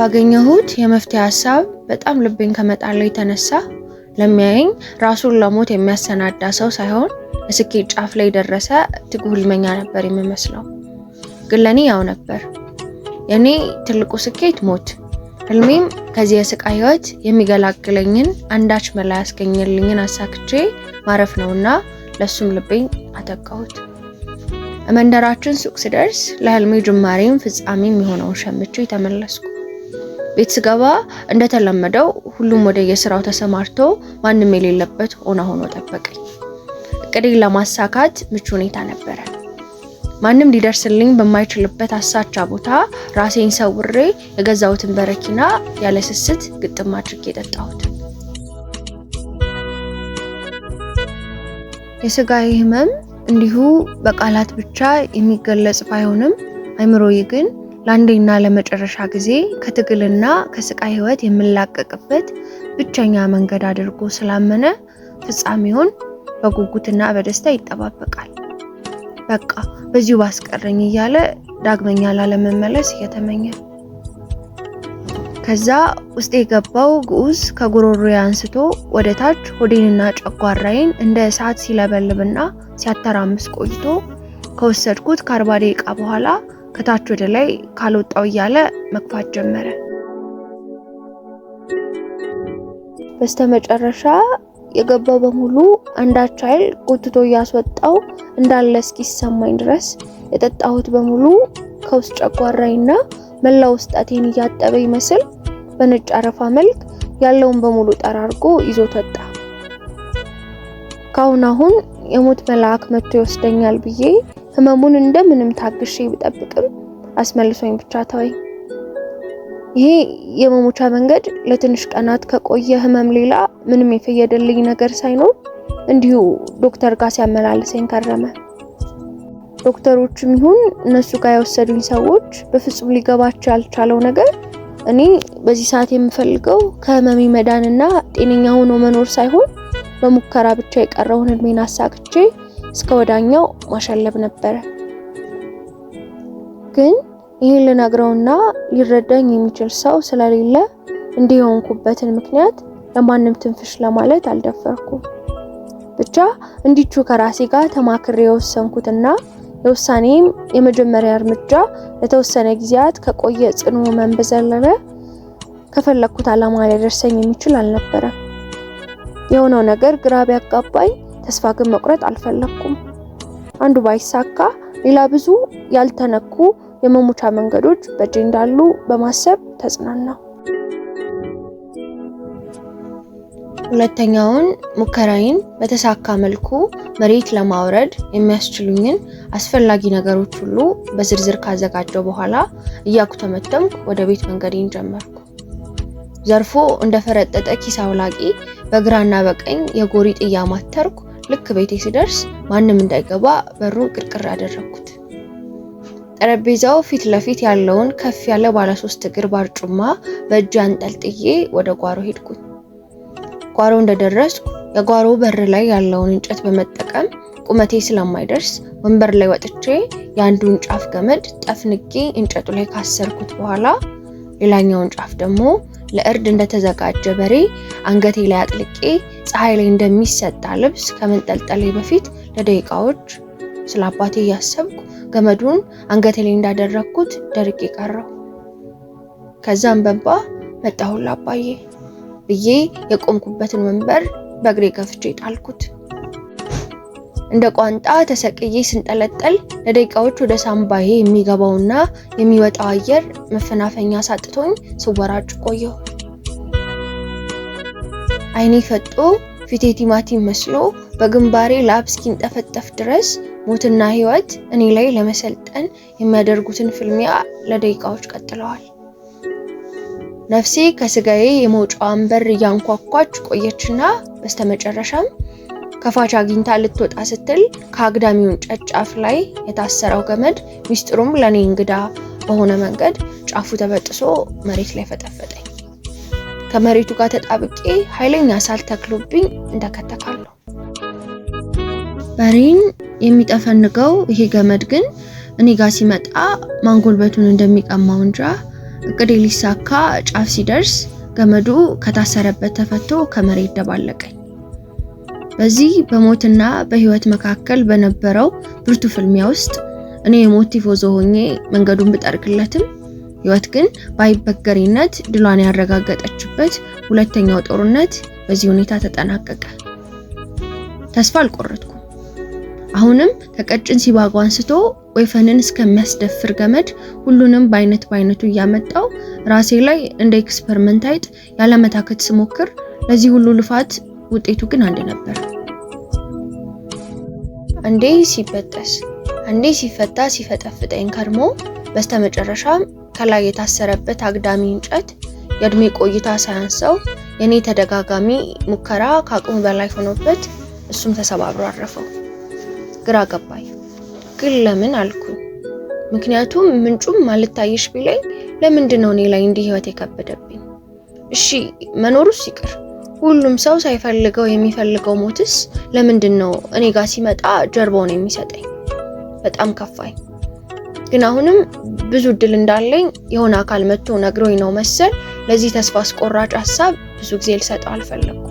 ባገኘሁት የመፍትሄ ሐሳብ በጣም ልቤን ከመጣል ላይ ተነሳ ለሚያየኝ ራሱን ለሞት የሚያሰናዳ ሰው ሳይሆን እስኬት ጫፍ ላይ ደረሰ ትጉህ ህልመኛ ነበር የሚመስለው። ግን ለኔ ያው ነበር። የኔ ትልቁ ስኬት ሞት፣ ህልሜም ከዚህ የስቃይ ህይወት የሚገላግለኝን አንዳች መላ ያስገኘልኝን አሳክቼ ማረፍ ነውና ለሱም ልቤን አተካሁት። መንደራችን ሱቅ ስደርስ ለህልሜ ጅማሬም ፍጻሜም የሆነውን ሸምቼ ተመለስኩ። ቤት ስገባ እንደተለመደው ሁሉም ወደ የስራው ተሰማርቶ ማንም የሌለበት ሆኖ ጠበቀኝ። እቅዴን ለማሳካት ምቹ ሁኔታ ነበረ። ማንም ሊደርስልኝ በማይችልበት አሳቻ ቦታ ራሴን ሰውሬ የገዛሁትን በረኪና ያለ ስስት ግጥም አድርጌ ጠጣሁት። የስጋዬ ህመም እንዲሁ በቃላት ብቻ የሚገለጽ ባይሆንም አይምሮዬ ግን ለአንዴና ለመጨረሻ ጊዜ ከትግልና ከስቃይ ህይወት የምላቀቅበት ብቸኛ መንገድ አድርጎ ስላመነ ፍጻሜውን በጉጉትና በደስታ ይጠባበቃል። በቃ በዚሁ ባስቀረኝ እያለ ዳግመኛ ላለመመለስ እየተመኘ ከዛ ውስጥ የገባው ግዑዝ ከጉሮሮዬ አንስቶ ወደ ታች ሆዴንና ጨጓራዬን እንደ እሳት ሲለበልብና ሲያተራምስ ቆይቶ ከወሰድኩት ከ40 ደቂቃ በኋላ ከታች ወደ ላይ ካልወጣው እያለ መግፋት ጀመረ። በስተመጨረሻ የገባው በሙሉ አንዳች ኃይል ጎትቶ እያስወጣው እንዳለ እስኪሰማኝ ድረስ የጠጣሁት በሙሉ ከውስጥ ጨጓራዬና መላው ውስጣቴን እያጠበ ይመስል በነጭ አረፋ መልክ ያለውን በሙሉ ጠራርጎ ይዞት ወጣ። ካሁን የሞት መልአክ መጥቶ ይወስደኛል ብዬ ህመሙን እንደምንም ታግሼ ብጠብቅም አስመልሶኝ ብቻ ተወኝ። ይሄ የመሞቻ መንገድ ለትንሽ ቀናት ከቆየ ህመም ሌላ ምንም የፈየደልኝ ነገር ሳይኖር እንዲሁ ዶክተር ጋር ሲያመላልሰኝ ከረመ። ዶክተሮችም ይሁን እነሱ ጋር የወሰዱኝ ሰዎች በፍጹም ሊገባቸው ያልቻለው ነገር እኔ በዚህ ሰዓት የምፈልገው ከህመሜ መዳንና ጤነኛ ሆኖ መኖር ሳይሆን በሙከራ ብቻ የቀረውን ህልሜን አሳክቼ እስከ ወዳኛው ማሸለብ ነበረ። ግን ይሄን ልነግረውና ሊረዳኝ የሚችል ሰው ስለሌለ እንዲህ የሆንኩበትን ምክንያት ለማንም ትንፍሽ ለማለት አልደፈርኩም። ብቻ እንዲቹ ከራሴ ጋር ተማክሬ የወሰንኩትና የውሳኔም የመጀመሪያ እርምጃ ለተወሰነ ጊዜያት ከቆየ ጽኑ ህመም በዘለለ ከፈለኩት ዓላማ ሊያደርሰኝ የሚችል አልነበረም። የሆነው ነገር ግራ ቢያጋባኝ ተስፋ ግን መቁረጥ አልፈለኩም። አንዱ ባይሳካ ሌላ ብዙ ያልተነኩ የመሞቻ መንገዶች በእጄ እንዳሉ በማሰብ ተጽናናሁ። ሁለተኛውን ሙከራዬን በተሳካ መልኩ መሬት ለማውረድ የሚያስችሉኝን አስፈላጊ ነገሮች ሁሉ በዝርዝር ካዘጋጀው በኋላ እያኩተመተምኩ ወደ ቤት መንገዴን ጀመርኩ። ዘርፎ እንደፈረጠጠ ኪስ አውላቂ በግራና በቀኝ የጎሪጥ እያማተርኩ ልክ ቤቴ ሲደርስ ማንም እንዳይገባ በሩን ቅርቅር አደረኩት። ጠረጴዛው ፊት ለፊት ያለውን ከፍ ያለ ባለ 3 እግር ባርጩማ በእጅ አንጠልጥዬ ወደ ጓሮ ሄድኩኝ። ጓሮ እንደደረስኩ የጓሮ በር ላይ ያለውን እንጨት በመጠቀም ቁመቴ ስለማይደርስ ወንበር ላይ ወጥቼ የአንዱን ጫፍ ገመድ ጠፍንጌ እንጨቱ ላይ ካሰርኩት በኋላ ሌላኛውን ጫፍ ደግሞ ለእርድ እንደተዘጋጀ በሬ አንገቴ ላይ አጥልቄ ፀሐይ ላይ እንደሚሰጣ ልብስ ከመንጠልጠሌ በፊት ለደቂቃዎች ስለ አባቴ እያሰብኩ ገመዱን አንገቴ ላይ እንዳደረኩት ደርቄ ቀረው። ከዛም በባ መጣሁላ አባዬ ብዬ የቆምኩበትን ወንበር በእግሬ ገፍቼ ጣልኩት። እንደ ቋንጣ ተሰቅዬ ስንጠለጠል ለደቂቃዎች ወደ ሳምባዬ የሚገባውና የሚወጣው አየር መፈናፈኛ ሳጥቶኝ ስወራጭ ቆየሁ። አይኔ ፈጦ ፊቴ ቲማቲም መስሎ በግንባሬ ላብ እስኪንጠፈጠፍ ድረስ ሞትና ህይወት እኔ ላይ ለመሰልጠን የሚያደርጉትን ፍልሚያ ለደቂቃዎች ቀጥለዋል። ነፍሴ ከስጋዬ የመውጫዋን በር እያንኳኳች ቆየችና በስተመጨረሻም ከፋች አግኝታ ልትወጣ ስትል ከአግዳሚው እንጨት ጫፍ ላይ የታሰረው ገመድ ሚስጥሩም ለኔ እንግዳ በሆነ መንገድ ጫፉ ተበጥሶ መሬት ላይ ፈጠፈጠኝ። ከመሬቱ ጋር ተጣብቄ ኃይለኛ ሳል ተክሎብኝ እንደከተካለሁ። በሬን የሚጠፈንገው ይሄ ገመድ ግን እኔ ጋር ሲመጣ ማንጎልበቱን እንደሚቀማው እንጃ እቅዴ ሊሳካ ጫፍ ሲደርስ ገመዱ ከታሰረበት ተፈቶ ከመሬት ደባለቀኝ። በዚህ በሞትና በህይወት መካከል በነበረው ብርቱ ፍልሚያ ውስጥ እኔ የሞት ቲፎዞ ሆኜ መንገዱን ብጠርግለትም ህይወት ግን ባይበገሪነት ድሏን ያረጋገጠችበት ሁለተኛው ጦርነት በዚህ ሁኔታ ተጠናቀቀ። ተስፋ አልቆረጥኩም። አሁንም ከቀጭን ሲባጎ አንስቶ ወይፈንን እስከሚያስደፍር ገመድ ሁሉንም በአይነቱ እያመጣው ራሴ ላይ እንደ ኤክስፐሪመንት አይጥ ያለመታከት ስሞክር ለዚህ ሁሉ ልፋት ውጤቱ ግን አንድ ነበር። አንዴ ሲበጠስ አንዴ ሲፈታ ሲፈጠፍጠኝ ከርሞ በስተመጨረሻም ከላይ የታሰረበት አግዳሚ እንጨት የእድሜ ቆይታ ሳያንሰው የኔ ተደጋጋሚ ሙከራ ከአቅሙ በላይ ሆኖበት እሱም ተሰባብሮ አረፈው። ግራ ገባኝ። ግን ለምን አልኩኝ። ምክንያቱም ምንጩም ማልታይሽ ቢለኝ ለምንድነው እኔ ላይ እንዲህ ህይወት የከበደብኝ? እሺ መኖሩስ ይቅር፣ ሁሉም ሰው ሳይፈልገው የሚፈልገው ሞትስ ለምንድነው እኔ ጋር ሲመጣ ጀርባውን የሚሰጠኝ? በጣም ከፋኝ። ግን አሁንም ብዙ እድል እንዳለኝ የሆነ አካል መጥቶ ነግሮኝ ነው መሰል ለዚህ ተስፋ አስቆራጭ ሐሳብ ብዙ ጊዜ ልሰጠው አልፈለኩም።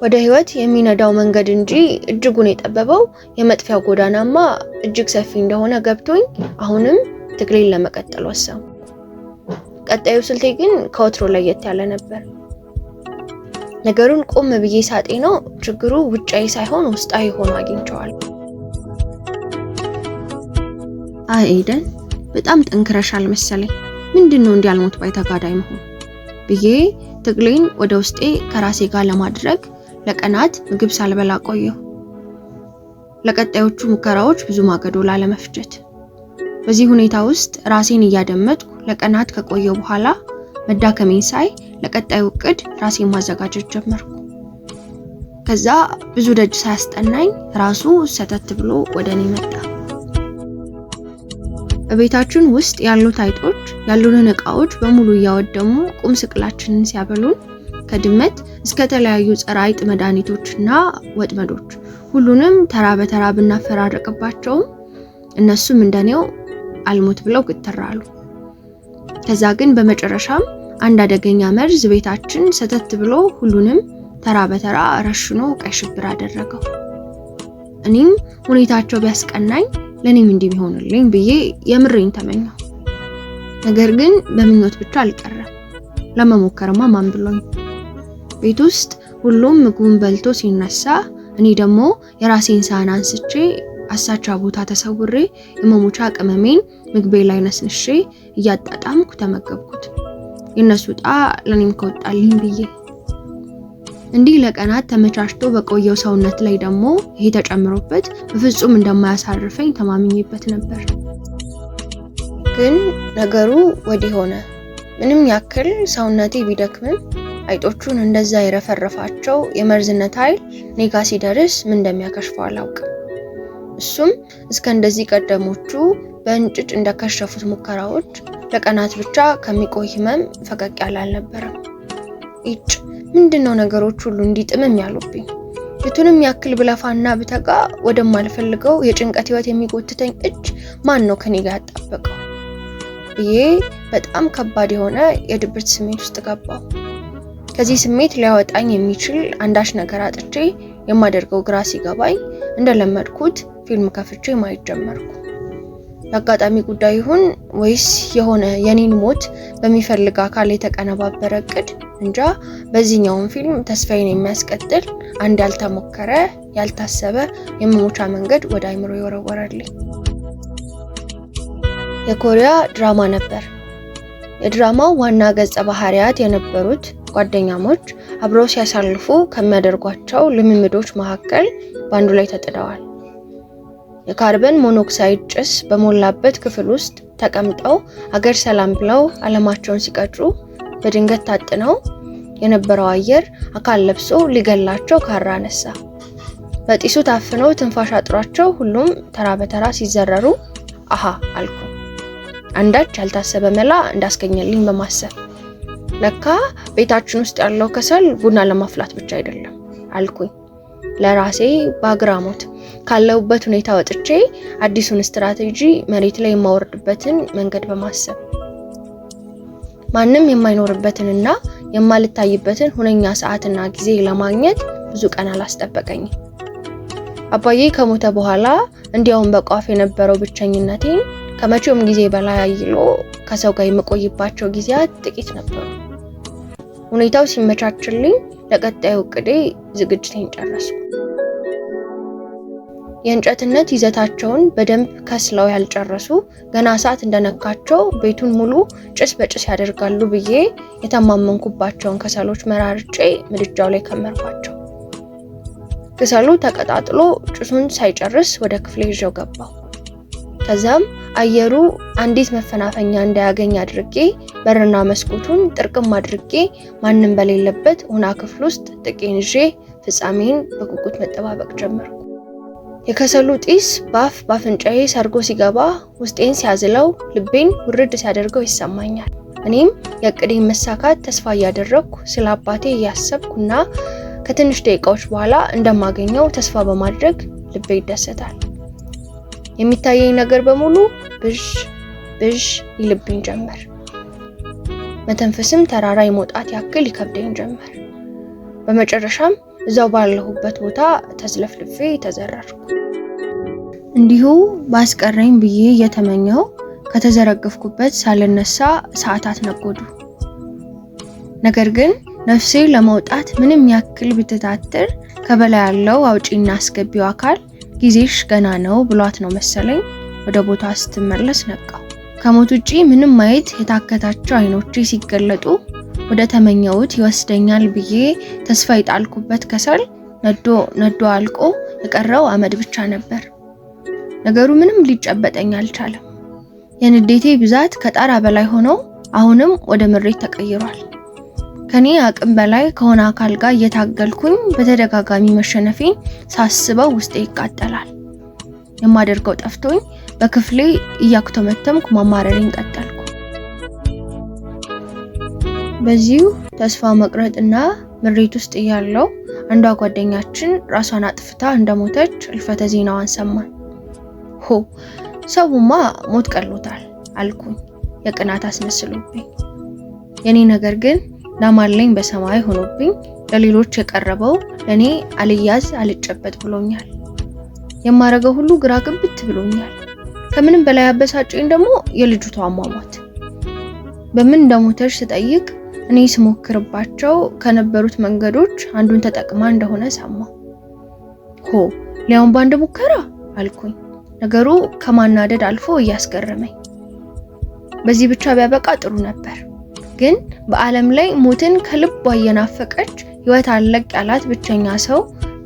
ወደ ህይወት የሚነዳው መንገድ እንጂ እጅጉን የጠበበው የመጥፊያው ጎዳናማ እጅግ ሰፊ እንደሆነ ገብቶኝ አሁንም ትግሌን ለመቀጠል ወሰንኩ። ቀጣዩ ስልቴ ግን ከወትሮ ለየት ያለ ነበር። ነገሩን ቆም ብዬ ሳጤነው ችግሩ ውጫዊ ሳይሆን ውስጣዊ ሆኖ አግኝቼዋለሁ። አይ ኤደን፣ በጣም ጠንክረሻል መሰለኝ። ምንድነው እንዲያልሞት ባይ ተጋዳይ መሆን ብዬ ትግሌን ወደ ውስጤ ከራሴ ጋር ለማድረግ ለቀናት ምግብ ሳልበላ ቆየሁ። ለቀጣዮቹ ሙከራዎች ብዙ ማገዶ ላለመፍጀት። በዚህ ሁኔታ ውስጥ ራሴን እያደመጥኩ ለቀናት ከቆየሁ በኋላ መዳከሜን ሳይ ለቀጣዩ እቅድ ራሴን ማዘጋጀት ጀመርኩ። ከዛ ብዙ ደጅ ሳያስጠናኝ ራሱ ሰተት ብሎ ወደኔ መጣ። በቤታችን ውስጥ ያሉት አይጦች ያሉንን ዕቃዎች በሙሉ እያወደሙ ቁም ስቅላችንን ሲያበሉን ከድመት እስከ ተለያዩ ጸረ አይጥ መድኃኒቶችና ወጥመዶች ሁሉንም ተራ በተራ ብናፈራረቅባቸውም እነሱም እንደኔው አልሞት ብለው ግትራሉ። ከዛ ግን በመጨረሻም አንድ አደገኛ መርዝ ቤታችን ሰተት ብሎ ሁሉንም ተራ በተራ ረሽኖ ቀይ ሽብር አደረገው። እኔም ሁኔታቸው ቢያስቀናኝ ለኔም እንዲህ ቢሆንልኝ ብዬ የምሬን ተመኘሁ። ነገር ግን በምኞት ብቻ አልቀረም። ለመሞከርማ ማን ብሎኝ። ቤት ውስጥ ሁሉም ምግቡን በልቶ ሲነሳ እኔ ደግሞ የራሴን ሳህን አንስቼ አሳቻ ቦታ ተሰውሬ የመሞቻ ቅመሜን ምግቤ ላይ ነስንሼ እያጣጣምኩ ተመገብኩት። የነሱ ጣ ለኔም ከወጣልኝ ብዬ እንዲህ ለቀናት ተመቻችቶ በቆየው ሰውነት ላይ ደግሞ ይሄ ተጨምሮበት በፍጹም እንደማያሳርፈኝ ተማምኜበት ነበር። ግን ነገሩ ወዲህ ሆነ። ምንም ያክል ሰውነቴ ቢደክምም አይጦቹን እንደዛ የረፈረፋቸው የመርዝነት ኃይል ኔጋ ሲደርስ ምን እንደሚያከሽፈው አላውቅም። እሱም እስከ እንደዚህ ቀደሞቹ በእንጭጭ እንደከሸፉት ሙከራዎች ለቀናት ብቻ ከሚቆይ ህመም ፈቀቅ ያለ አልነበረም። ምንድነው ነገሮች ሁሉ እንዲጥምም ያሉብኝ? የቱንም ያክል ብለፋና ብተጋ ወደማልፈልገው የጭንቀት ህይወት የሚጎትተኝ እጅ ማን ነው ከኔ ጋር ያጣበቀው ብዬ በጣም ከባድ የሆነ የድብርት ስሜት ውስጥ ገባሁ። ከዚህ ስሜት ሊያወጣኝ የሚችል አንዳች ነገር አጥቼ የማደርገው ግራ ሲገባኝ እንደለመድኩት ፊልም ከፍቼ ማየት ጀመርኩ። የአጋጣሚ ጉዳይ ይሁን ወይስ የሆነ የኔን ሞት በሚፈልግ አካል የተቀነባበረ እቅድ እንጃ፣ በዚህኛው ፊልም ተስፋዬን የሚያስቀጥል አንድ ያልተሞከረ ያልታሰበ የመሞቻ መንገድ ወደ አይምሮ ይወረወራልኝ። የኮሪያ ድራማ ነበር። የድራማው ዋና ገጸ ባህሪያት የነበሩት ጓደኛሞች አብረው ሲያሳልፉ ከሚያደርጓቸው ልምምዶች መካከል ባንዱ ላይ ተጥደዋል። የካርበን ሞኖክሳይድ ጭስ በሞላበት ክፍል ውስጥ ተቀምጠው ሀገር ሰላም ብለው ዓለማቸውን ሲቀጥሩ በድንገት ታጥነው የነበረው አየር አካል ለብሶ ሊገላቸው ካራ አነሳ። በጢሱ ታፍነው ትንፋሽ አጥሯቸው ሁሉም ተራ በተራ ሲዘረሩ አሃ አልኩ። አንዳች ያልታሰበ መላ እንዳስገኘልኝ በማሰብ ለካ ቤታችን ውስጥ ያለው ከሰል ቡና ለማፍላት ብቻ አይደለም አልኩኝ። ለራሴ በአግራሞት ካለሁበት ሁኔታ ወጥቼ አዲሱን ስትራቴጂ መሬት ላይ የማወርድበትን መንገድ በማሰብ ማንም የማይኖርበትንና የማልታይበትን ሁነኛ ሰዓትና ጊዜ ለማግኘት ብዙ ቀን አላስጠበቀኝም። አባዬ ከሞተ በኋላ እንዲያውም በቋፍ የነበረው ብቸኝነቴን ከመቼውም ጊዜ በላይ አይሎ ከሰው ጋር የምቆይባቸው ጊዜያት ጥቂት ነበሩ። ሁኔታው ሲመቻችልኝ ለቀጣዩ እቅዴ ዝግጅቴን ጨረስኩ። የእንጨትነት ይዘታቸውን በደንብ ከስለው ያልጨረሱ ገና እሳት እንደነካቸው ቤቱን ሙሉ ጭስ በጭስ ያደርጋሉ ብዬ የተማመንኩባቸውን ከሰሎች መራርጬ ምድጃው ላይ ከመርኳቸው። ከሰሉ ተቀጣጥሎ ጭሱን ሳይጨርስ ወደ ክፍሌ ይዤው ገባሁ። ከዛም አየሩ አንዲት መፈናፈኛ እንዳያገኝ አድርጌ በርና መስኮቱን ጥርቅም አድርጌ ማንም በሌለበት ሆና ክፍል ውስጥ ጥቄን ይዤ ፍጻሜን በጉጉት መጠባበቅ ጀመርኩ። የከሰሉ ጢስ በአፍንጫዬ ሰርጎ ሲገባ ውስጤን ሲያዝለው ልቤን ውርድ ሲያደርገው ይሰማኛል። እኔም የእቅዴን መሳካት ተስፋ እያደረግኩ ስለ አባቴ እያሰብኩና ከትንሽ ደቂቃዎች በኋላ እንደማገኘው ተስፋ በማድረግ ልቤ ይደሰታል። የሚታየኝ ነገር በሙሉ ብዥ ብዥ ይልብኝ ጀመር። መተንፈስም ተራራ የመውጣት ያክል ይከብደኝ ጀመር። በመጨረሻም እዛው ባለሁበት ቦታ ተዝለፍልፌ ተዘረርኩ። እንዲሁ ባስቀረኝ ብዬ እየተመኘው ከተዘረገፍኩበት ሳልነሳ ሰዓታት ነጎዱ። ነገር ግን ነፍሴ ለመውጣት ምንም ያክል ብትታትር ከበላይ ያለው አውጪና አስገቢው አካል ጊዜሽ ገና ነው ብሏት ነው መሰለኝ ወደ ቦታ ስትመለስ ነቃው። ከሞት ውጪ ምንም ማየት የታከታቸው አይኖቼ ሲገለጡ ወደ ተመኘሁት ይወስደኛል ብዬ ተስፋ የጣልኩበት ከሰል ነዶ አልቆ የቀረው አመድ ብቻ ነበር። ነገሩ ምንም ሊጨበጠኝ አልቻለም። የንዴቴ ብዛት ከጣራ በላይ ሆኖ አሁንም ወደ ምሬት ተቀይሯል። ከኔ አቅም በላይ ከሆነ አካል ጋር እየታገልኩኝ በተደጋጋሚ መሸነፌን ሳስበው ውስጤ ይቃጠላል። የማደርገው ጠፍቶኝ በክፍሌ እያኩተመተምኩ ማማረሬን ቀጠልኩ። በዚሁ ተስፋ መቅረጥና ምሬት ውስጥ እያለው አንዷ ጓደኛችን ራሷን አጥፍታ እንደሞተች እልፈተ ዜናዋን ሰማን። ሰውማ ሞት ቀሎታል አልኩኝ የቅናት አስመስሎብኝ። የኔ ነገር ግን ላማለኝ በሰማይ ሆኖብኝ ለሌሎች የቀረበው ለኔ አልያዝ አልጨበጥ ብሎኛል። የማረገው ሁሉ ግራ ግብት ብሎኛል። ከምንም በላይ አበሳጨኝ ደግሞ የልጅቷ አሟሟት። በምን እንደሞተች ስጠይቅ እኔ ስሞክርባቸው ከነበሩት መንገዶች አንዱን ተጠቅማ እንደሆነ ሰማሁ። ሊያውም ባንድ ሙከራ አልኩኝ። ነገሩ ከማናደድ አልፎ እያስገረመኝ። በዚህ ብቻ ቢያበቃ ጥሩ ነበር። ግን በዓለም ላይ ሞትን ከልቧ እየናፈቀች ህይወት አለቅ ያላት ብቸኛ ሰው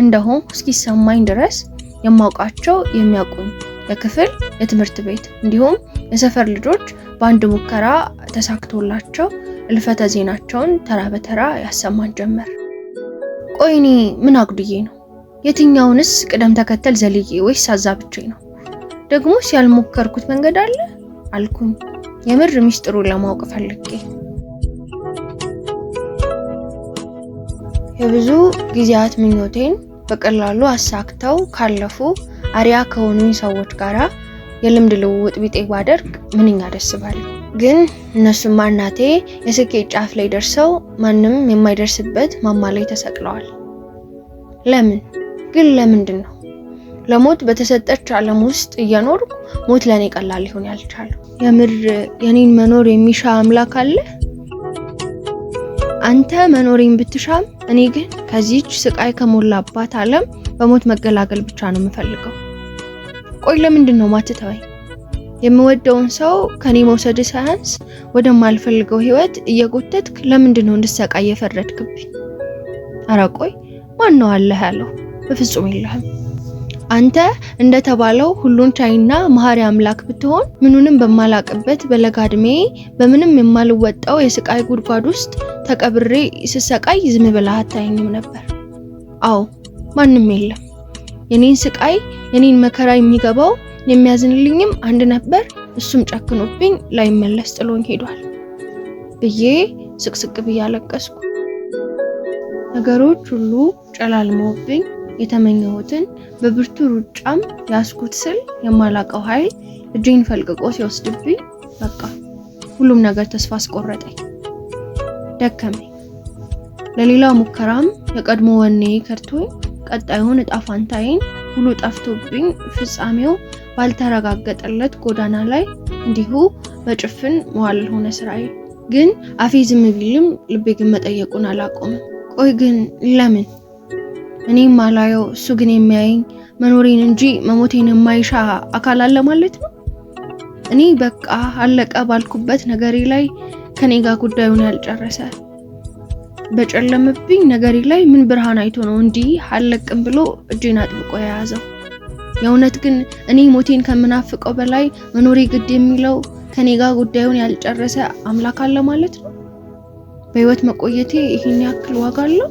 እንደሆንኩ እስኪሰማኝ ድረስ የማውቃቸው የሚያውቁኝ የክፍል የትምህርት ቤት እንዲሁም የሰፈር ልጆች በአንድ ሙከራ ተሳክቶላቸው እልፈተ ዜናቸውን ተራ በተራ ያሰማን ጀመር። ቆይ እኔ ምን አጉድዬ ነው? የትኛውንስ ቅደም ተከተል ዘልዬ ወይስ አዛብቼ ነው? ደግሞስ ያልሞከርኩት መንገድ አለ አልኩኝ የምር ሚስጥሩን ለማወቅ ፈልጌ። የብዙ ጊዜያት ምኞቴን በቀላሉ አሳክተው ካለፉ አሪያ ከሆኑኝ ሰዎች ጋራ የልምድ ልውውጥ ቢጤ ባደርግ ምንኛ ደስ ባለ። ግን እነሱም እናቴ የስኬት ጫፍ ላይ ደርሰው ማንም የማይደርስበት ማማ ላይ ተሰቅለዋል። ለምንድን ነው ለሞት በተሰጠች ዓለም ውስጥ እየኖርኩ ሞት ለኔ ቀላል ሊሆን ያልቻለው? የምር የኔን መኖር የሚሻ አምላክ አለ? አንተ መኖሬን ብትሻም እኔ ግን ከዚህች ስቃይ ከሞላባት ዓለም በሞት መገላገል ብቻ ነው የምፈልገው። ቆይ ለምንድን ነው ማትተወኝ? የምወደውን ሰው ከኔ መውሰድ ሳያንስ ወደማልፈልገው ህይወት እየጎተትክ ለምንድን ነው እንድሰቃይ የፈረድክብኝ? ኧረ ቆይ ማን ነው አለህ ያለው? በፍጹም የለህም። አንተ እንደተባለው ሁሉን ቻይና መሐሪ አምላክ ብትሆን ምኑንም በማላቅበት በለጋ እድሜ በምንም የማልወጣው የስቃይ ጉድጓድ ውስጥ ተቀብሬ ስሰቃይ ዝም ብለህ አታየኝም ነበር። አዎ ማንም የለም። የኔን ስቃይ የኔን መከራ የሚገባው የሚያዝንልኝም አንድ ነበር። እሱም ጨክኖብኝ ላይመለስ ጥሎኝ ሄዷል ብዬ ስቅስቅ ብዬ አለቀስኩ። ነገሮች ሁሉ ጨላልመውብኝ የተመኘሁትን በብርቱ ሩጫም ያስኩት ስል የማላቀው ኃይል እጄን ፈልቅቆ ሲወስድብኝ በቃ ሁሉም ነገር ተስፋ አስቆረጠኝ፣ ደከመኝ። ለሌላ ሙከራም የቀድሞ ወኔ ከርቶኝ ቀጣዩን እጣ ፋንታዬን ሁሉ ጠፍቶብኝ ፍጻሜው ባልተረጋገጠለት ጎዳና ላይ እንዲሁ በጭፍን መዋል ሆነ ስራዬ። ግን አፌ ዝም ቢልም ልቤ ግን መጠየቁን አላቆምም። ቆይ ግን ለምን? እኔም ማላየው እሱ ግን የሚያየኝ መኖሬን እንጂ መሞቴን የማይሻ አካል አለ ማለት ነው። እኔ በቃ አለቀ ባልኩበት ነገሬ ላይ ከኔ ጋር ጉዳዩን ያልጨረሰ፣ በጨለመብኝ ነገሬ ላይ ምን ብርሃን አይቶ ነው እንዲህ አለቅም ብሎ እጄን አጥብቆ የያዘው? የእውነት ግን እኔ ሞቴን ከምናፍቀው በላይ መኖሬ ግድ የሚለው ከኔ ጋር ጉዳዩን ያልጨረሰ አምላክ አለ ማለት ነው። በህይወት መቆየቴ ይህን ያክል ዋጋ አለው?